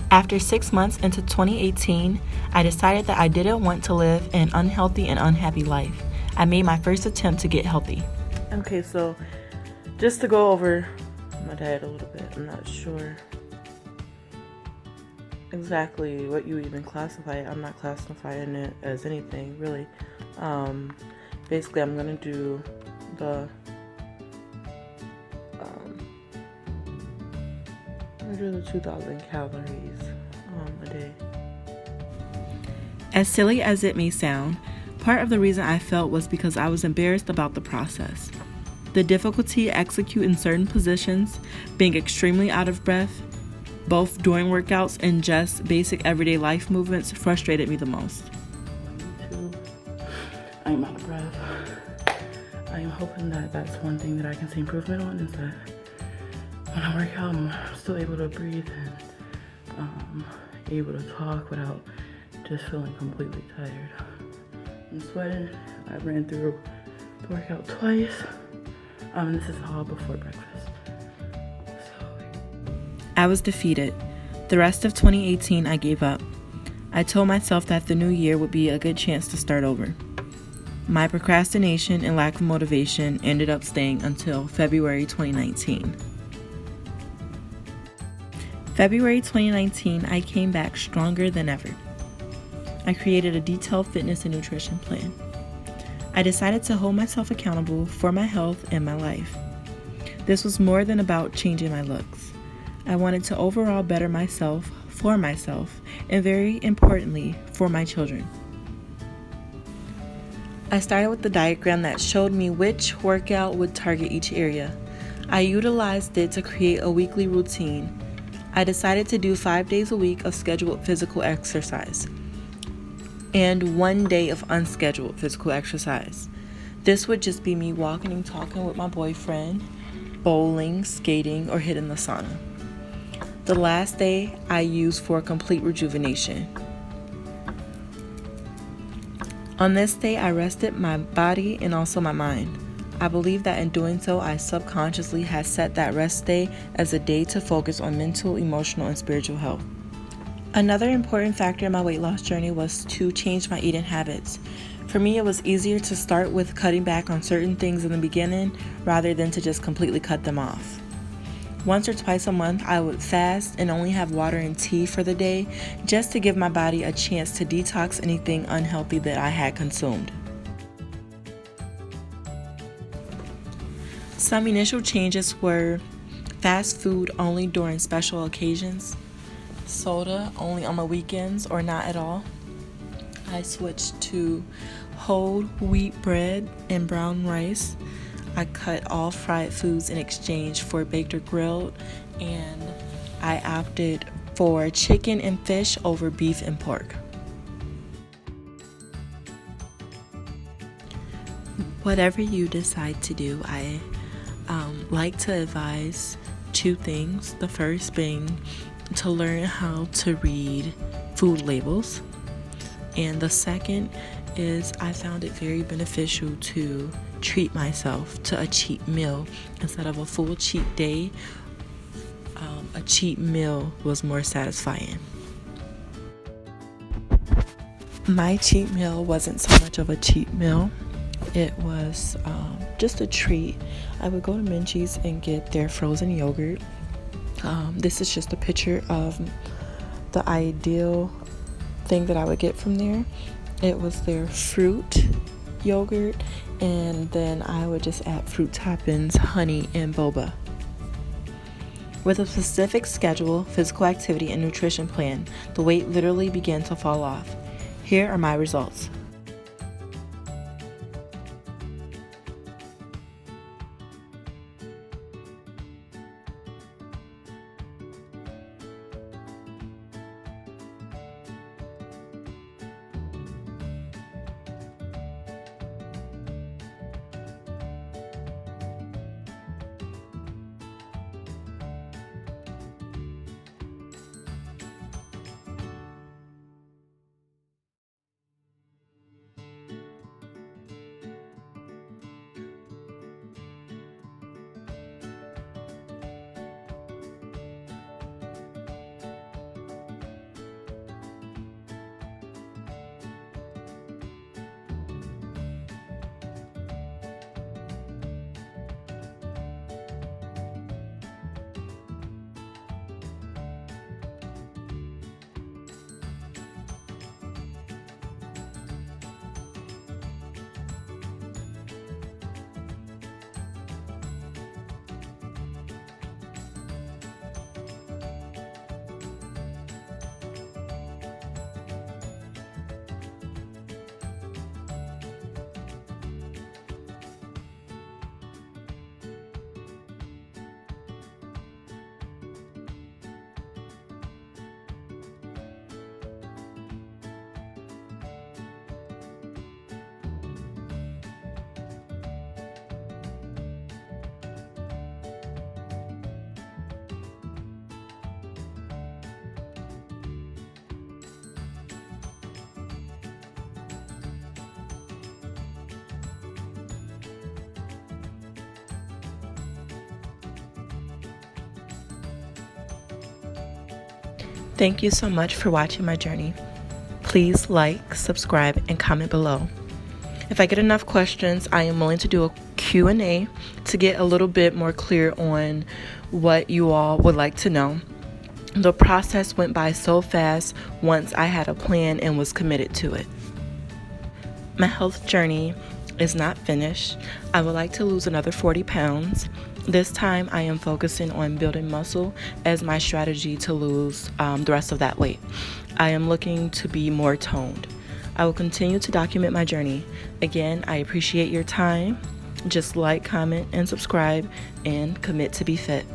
After 6 months into 2018, I decided that I didn't want to live an unhealthy and unhappy life. I made my first attempt to get healthy. Okay, so just to go over my diet a little bit, I'm not sure exactly what you even classify it. I'm not classifying it as anything, really. Basically, I'm going to do the 2,000 calories a day. As silly as it may sound, part of the reason I felt was because I was embarrassed about the process. The difficulty executing certain positions, being extremely out of breath, both during workouts and just basic everyday life movements frustrated me the most. I'm out of breath. I am hoping that that's one thing that I can see improvement on, is that when I work out, I'm still able to breathe and able to talk without just feeling completely tired. I'm sweating. I ran through the workout twice. This is all before breakfast. I was defeated. The rest of 2018, I gave up. I told myself that the new year would be a good chance to start over. My procrastination and lack of motivation ended up staying until February 2019. February 2019, I came back stronger than ever. I created a detailed fitness and nutrition plan. I decided to hold myself accountable for my health and my life. This was more than about changing my looks. I wanted to overall better myself, for myself, and very importantly, for my children. I started with the diagram that showed me which workout would target each area. I utilized it to create a weekly routine. I decided to do 5 days a week of scheduled physical exercise and 1 day of unscheduled physical exercise. This would just be me walking and talking with my boyfriend, bowling, skating, or hitting the sauna. The last day I used for complete rejuvenation. On this day, I rested my body and also my mind. I believe that in doing so, I subconsciously had set that rest day as a day to focus on mental, emotional, and spiritual health. Another important factor in my weight loss journey was to change my eating habits. For me, it was easier to start with cutting back on certain things in the beginning rather than to just completely cut them off. Once or twice a month, I would fast and only have water and tea for the day, just to give my body a chance to detox anything unhealthy that I had consumed. Some initial changes were fast food only during special occasions, soda only on my weekends or not at all. I switched to whole wheat bread and brown rice. I cut all fried foods in exchange for baked or grilled, and I opted for chicken and fish over beef and pork. Whatever you decide to do, I like to advise 2 things. The first being to learn how to read food labels, and the second is I found it very beneficial to treat myself to a cheat meal instead of a full cheat day. A cheat meal was more satisfying. My cheat meal wasn't so much of a cheat meal. It was just a treat. I would go to Minchie's and get their frozen yogurt. This is just a picture of the ideal thing that I would get from there. It was their fruit yogurt, and then I would just add fruit toppings, honey, and boba. With a specific schedule, physical activity, and nutrition plan, the weight literally began to fall off. Here are my results. Thank you so much for watching my journey. Please like, subscribe, and comment below. If I get enough questions, I am willing to do a Q&A to get a little bit more clear on what you all would like to know. The process went by so fast once I had a plan and was committed to it. My health journey is not finished. I would like to lose another 40 pounds. This time I am focusing on building muscle as my strategy to lose the rest of that weight. I am looking to be more toned. I will continue to document my journey. Again, I appreciate your time. Just like, comment, and subscribe, and commit to be fit.